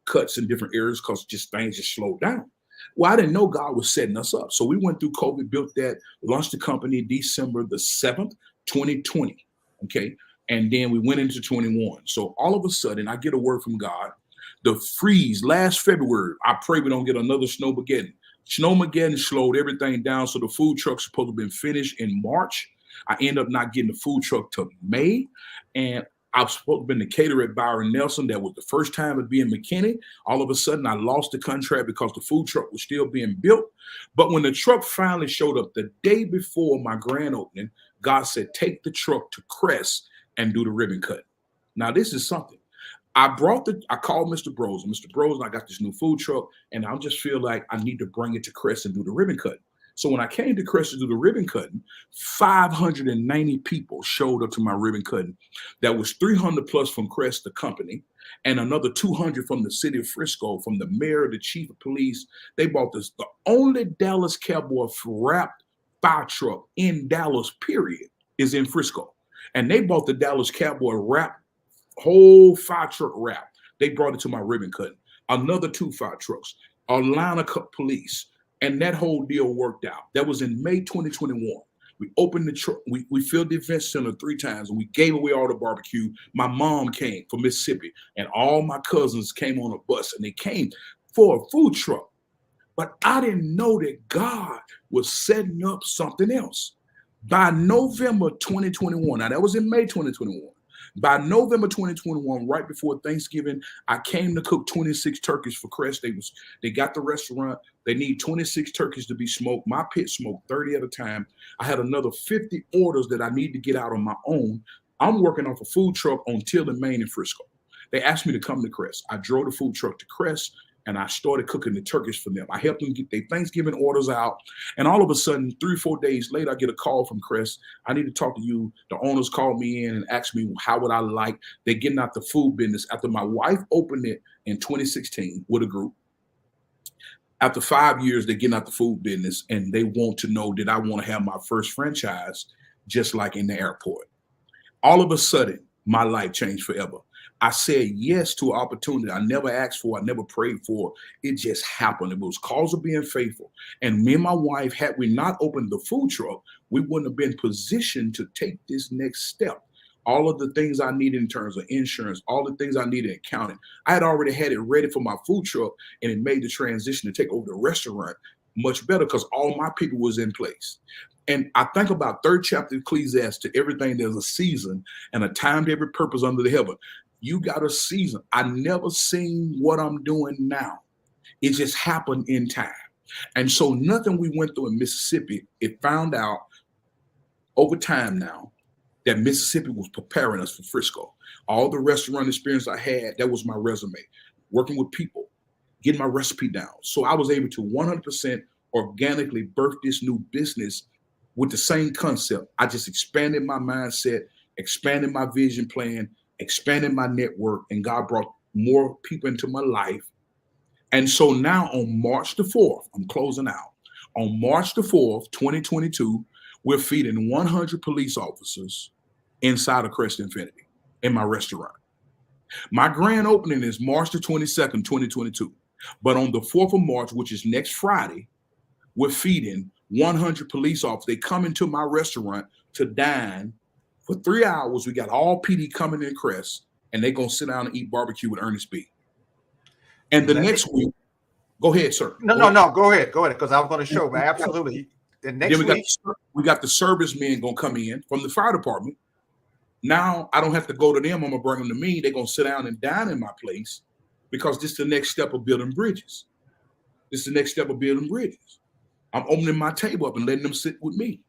cuts in different areas because things just slowed down. Well, I didn't know God was setting us up. So we went through COVID, built that, launched the company December the 7th, 2020. Okay. And then we went into 21. So all of a sudden I get a word from God. The freeze last February, I pray we don't get another Snowmageddon. Snowmageddon slowed everything down. So the food truck's supposed to have been finished in March. I end up not getting the food truck till May. And I was supposed to have been the caterer at Byron Nelson. That was the first time it'd be in McKinney. All of a sudden, I lost the contract because the food truck was still being built. But when the truck finally showed up the day before my grand opening, God said, take the truck to Crest and do the ribbon cut. Now, this is something. I called Mr. Bros. Mr. Bros, I got this new food truck, and I just feel like I need to bring it to Crest and do the ribbon cut. So when I came to Crest to do the ribbon cutting, 590 people showed up to my ribbon cutting. That was 300 plus from Crest, the company, and another 200 from the city of Frisco, from the mayor, the chief of police. They bought this, the only Dallas Cowboy wrapped fire truck in Dallas, period, is in Frisco. And they bought the Dallas Cowboy wrap, whole fire truck wrap. They brought it to my ribbon cutting. Another 2 fire trucks, Atlanta police. And that whole deal worked out. That was in May 2021. We opened the truck. We filled the event center 3 times, and we gave away all the barbecue. My mom came from Mississippi, and all my cousins came on a bus, and they came for a food truck. But I didn't know that God was setting up something else. By November 2021, now that was in May 2021. By November 2021, right before Thanksgiving, I came to cook 26 turkeys for Crest. They got the restaurant. They need 26 turkeys to be smoked. My pit smoked 30 at a time. I had another 50 orders that I need to get out on my own. I'm working off a food truck on Tilden, Maine in Frisco. They asked me to come to Crest. I drove the food truck to Crest, and I started cooking the turkeys for them. I helped them get their Thanksgiving orders out. And all of a sudden, 3 or 4 days later, I get a call from Crest. I need to talk to you. The owners called me in and asked me, how would I like? They're getting out the food business after my wife opened it in 2016 with a group. After 5 years, they're getting out the food business, and they want to know, did I want to have my first franchise just like in the airport? All of a sudden, my life changed forever. I said yes to an opportunity I never asked for, I never prayed for. It just happened. It was cause of being faithful. And me and my wife, had we not opened the food truck, we wouldn't have been positioned to take this next step. All of the things I needed in terms of insurance, all the things I needed in accounting, I had already had it ready for my food truck, and it made the transition to take over the restaurant much better because all my people was in place. And I think about 3rd chapter of Ecclesiastes, to everything there's a season and a time to every purpose under the heaven. You got a season. I never seen what I'm doing now. It just happened in time. And so nothing we went through in Mississippi, it found out over time now that Mississippi was preparing us for Frisco. All the restaurant experience I had, that was my resume. Working with people, getting my recipe down. So I was able to 100% organically birth this new business with the same concept. I just expanded my mindset, expanded my vision plan, expanded my network, and God brought more people into my life. And so now on March the 4th, I'm closing out. On March the 4th, 2022, we're feeding 100 police officers inside of Crest Infinity in my restaurant. My grand opening is March the 22nd, 2022. But on the 4th of March, which is next Friday, we're feeding 100 police officers. They come into my restaurant to dine. For 3 hours, we got all PD coming in Crest, and they're going to sit down and eat barbecue with Earnest B. And the next week, go ahead, sir. No, go ahead, because I was going to show, man, absolutely. The next week, we got the servicemen going to come in from the fire department. Now, I don't have to go to them. I'm going to bring them to me. They're going to sit down and dine in my place because this is the next step of building bridges. I'm opening my table up and letting them sit with me.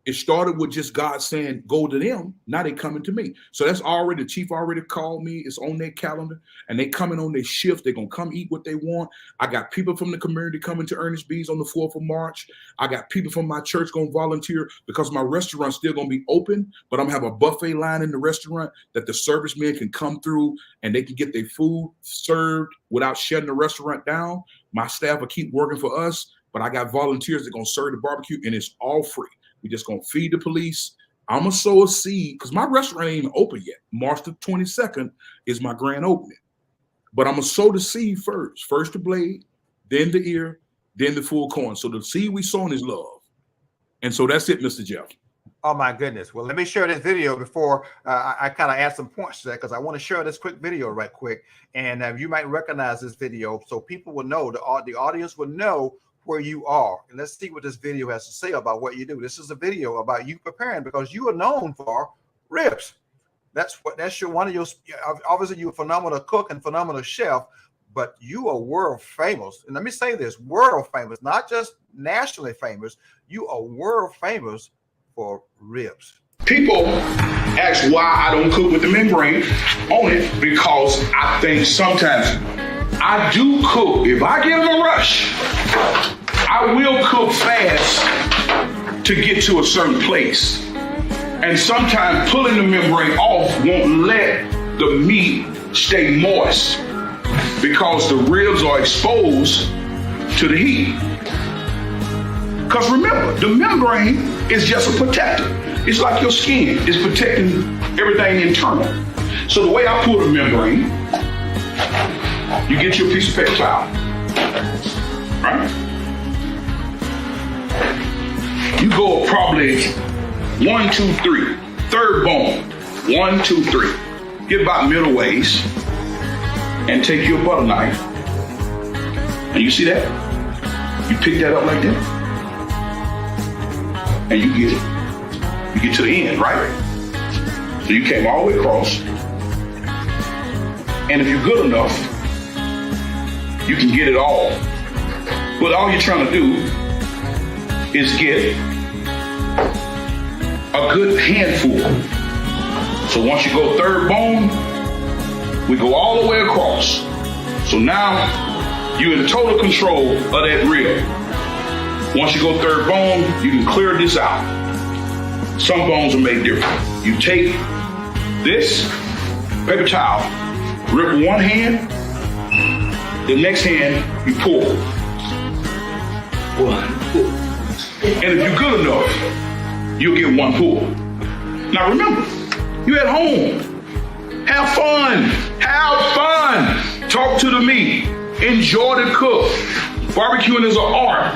It started with just God saying, go to them. Now they coming to me. So that's already, the chief already called me. It's on their calendar and they coming on their shift. They're going to come eat what they want. I got people from the community coming to Earnest B's on the 4th of March. I got people from my church going to volunteer because my restaurant's still going to be open, but I'm going to have a buffet line in the restaurant that the servicemen can come through and they can get their food served without shutting the restaurant down. My staff will keep working for us, but I got volunteers that are going to serve the barbecue and it's all free. We just going to feed the police. I'm going to sow a seed because my restaurant ain't even open yet. March the 22nd is my grand opening. But I'm going to sow the seed first. First the blade, then the ear, then the full corn. So the seed we sowing is love. And so that's it, Mr. Jeff. Oh, my goodness. Well, let me share this video before I kind of add some points to that because I want to share this quick video right quick. And you might recognize this video so people will know, the audience will know where you are. And let's see what this video has to say about what you do. This is a video about you preparing because you are known for ribs. That's one of your, obviously you're a phenomenal cook and phenomenal chef, but you are world famous. And let me say this, world famous, not just nationally famous. You are world famous for ribs. People ask why I don't cook with the membrane on it because I think sometimes I do cook. If I get in a rush, I will cook fast to get to a certain place. And sometimes pulling the membrane off won't let the meat stay moist because the ribs are exposed to the heat. Because remember, the membrane is just a protector. It's like your skin. It's protecting everything internal. So the way I pull the membrane, you get your piece of paper towel, right? You go probably 1, 2, 3, third bone, 1, 2, 3. Get about middle ways and take your butter knife. And you see that? You pick that up like that. And you get to the end, right? So you came all the way across. And if you're good enough, you can get it all. But all you're trying to do is get a good handful. So once you go third bone, we go all the way across. So now you're in total control of that rib. Once you go third bone, you can clear this out. Some bones are made different. You take this paper towel, rip one hand, the next hand you pull. One pull. And if you're good enough, you'll get one pull. Now remember, you're at home. Have fun. Have fun. Talk to the meat. Enjoy the cook. Barbecuing is an art.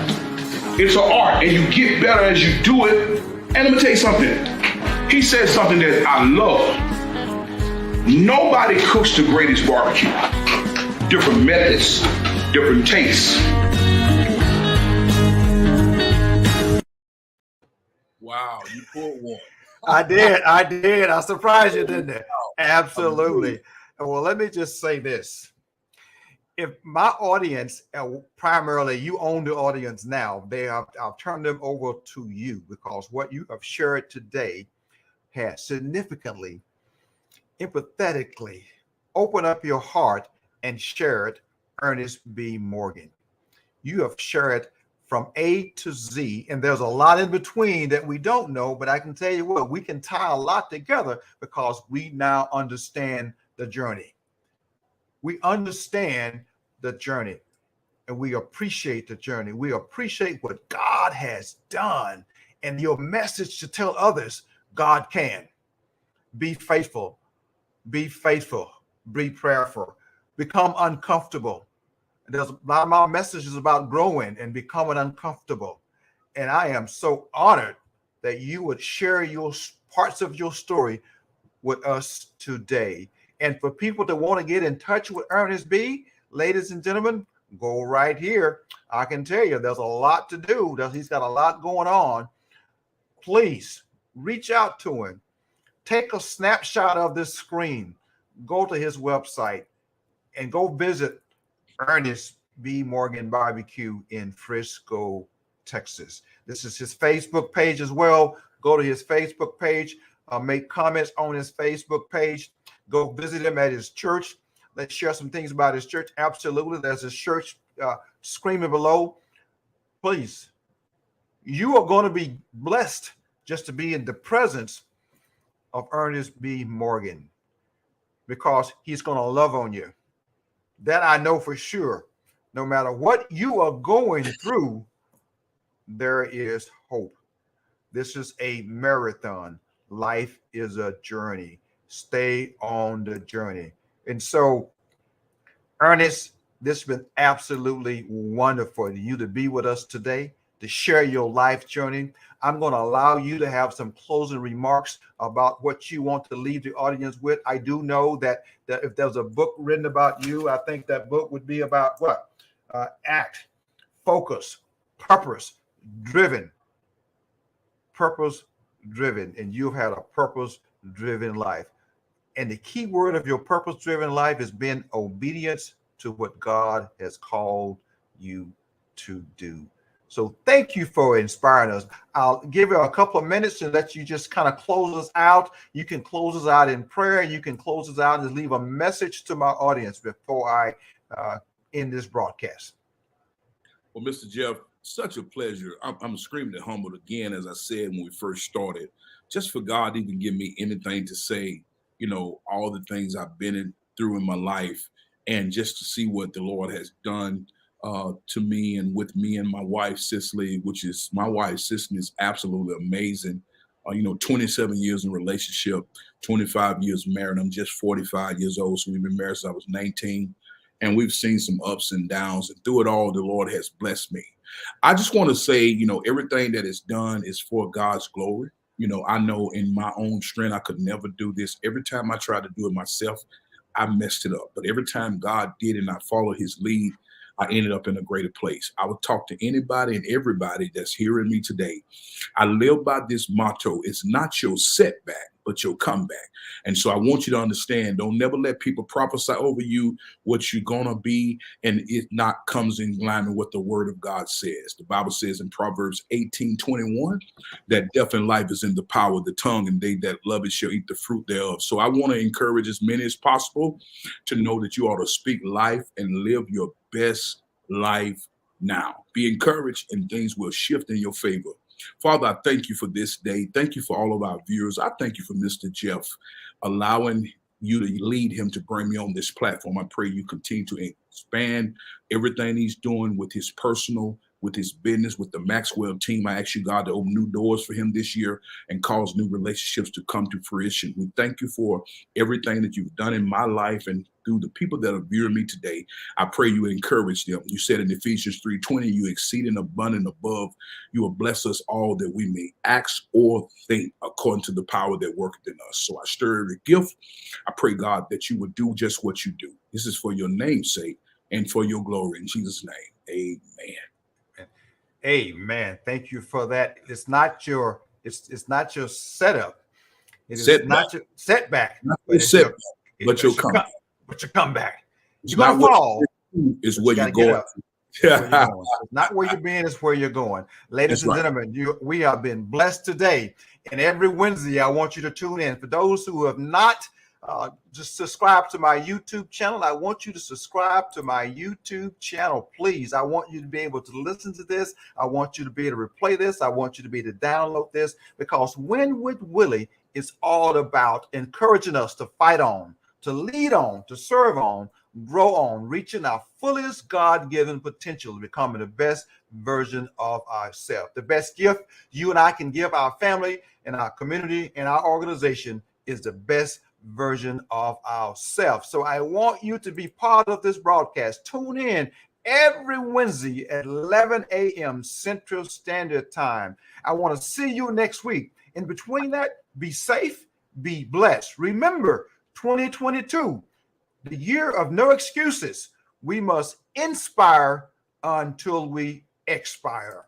It's an art, and you get better as you do it. And let me tell you something. He said something that I love. Nobody cooks the greatest barbecue. Different methods, different tastes. Wow, you pulled one. I did. I surprised you, didn't I? Absolutely. Well, let me just say this. If my audience, primarily you own the audience now, I'll turn them over to you, because what you have shared today has significantly, empathetically opened up your heart and shared Earnest B. Morgan. You have shared from A to Z, and there's a lot in between that we don't know, but I can tell you what, we can tie a lot together because we now understand the journey. We understand the journey, and we appreciate the journey. We appreciate what God has done, and your message to tell others, God can. Be faithful, be prayerful, become uncomfortable. There's a lot of my messages about growing and becoming uncomfortable. And I am so honored that you would share your parts of your story with us today. And for people that want to get in touch with Earnest B, ladies and gentlemen, go right here. I can tell you there's a lot to do. He's got a lot going on. Please reach out to him. Take a snapshot of this screen. Go to his website and go visit Earnest B. Morgan Barbecue in Frisco, Texas. This is his Facebook page as well. Go to his Facebook page, make comments on his Facebook page. Go visit him at his church. Let's share some things about his church. Absolutely. There's his church screaming below. Please, you are going to be blessed just to be in the presence of Earnest B. Morgan, because he's going to love on you. That I know for sure. No matter what you are going through, there is hope. This is a marathon. Life is a journey. Stay on the journey. And so, Earnest, this has been absolutely wonderful for you to be with us today, to share your life journey. I'm going to allow you to have some closing remarks about what you want to leave the audience with. I do know that if there's a book written about you, I think that book would be about what? Act, focus, purpose driven. Purpose driven. And you've had a purpose driven life. And the key word of your purpose driven life has been obedience to what God has called you to do. So thank you for inspiring us. I'll give you a couple of minutes and let you just kind of close us out. You can close us out in prayer. You can close us out and leave a message to my audience before I end this broadcast. Well, Mr. Jeff, such a pleasure. I'm extremely humbled again, as I said when we first started, just for God to even give me anything to say, you know, all the things I've been through in my life, and just to see what the Lord has done to me and with me and my wife, Cicely, which is my wife, Cicely, is absolutely amazing. 27 years in relationship, 25 years married. I'm just 45 years old. So we've been married since I was 19, and we've seen some ups and downs, and through it all, the Lord has blessed me. I just want to say, everything that is done is for God's glory. I know in my own strength, I could never do this. Every time I tried to do it myself, I messed it up. But every time God did and I followed his lead, I ended up in a greater place. I would talk to anybody and everybody that's hearing me today. I live by this motto: it's not your setback, but your comeback. And so I want you to understand, don't never let people prophesy over you what you're going to be, and it not comes in line with what the word of God says. The Bible says in Proverbs 18:21 that death and life is in the power of the tongue, and they that love it shall eat the fruit thereof. So I want to encourage as many as possible to know that you ought to speak life and live your best life now. Be encouraged, and things will shift in your favor. Father, I thank you for this day. Thank you for all of our viewers. I thank you for Mr. Jeff, allowing you to lead him to bring me on this platform. I pray you continue to expand everything he's doing with his personal with his business, with the Maxwell team. I ask you, God, to open new doors for him this year and cause new relationships to come to fruition. We thank you for everything that you've done in my life and through the people that are viewing me today. I pray you encourage them. You said in Ephesians 3:20, you exceeding abundant above, you will bless us all that we may ask or think according to the power that worketh in us. So I stir every gift. I pray, God, that you would do just what you do. This is for your name's sake and for your glory. In Jesus' name, amen. Amen. Thank you for that. It's not your setup. It is Setback. not your setback. Not but it's setback, your, but you'll come. But you come back. It's You're gonna not fall. Is but where you you're gotta get going. up. Where you're going. It's not where you're being, it's where you're going. Ladies That's and right. gentlemen, we have been blessed today. And every Wednesday, I want you to tune in. For those who have not just subscribe to my YouTube channel, I want you to subscribe to my YouTube channel, please. I want you to be able to listen to this. I want you to be able to replay this. I want you to be able to download this, because Win with Willie is all about encouraging us to fight on, to lead on, to serve on, grow on, reaching our fullest God-given potential, becoming the best version of ourselves. The best gift you and I can give our family and our community and our organization is the best version of ourselves. So I want you to be part of this broadcast. Tune in every Wednesday at 11 a.m. Central Standard Time. I want to see you next week. In between that, be safe, be blessed. Remember, 2022, the year of no excuses. We must inspire until we expire.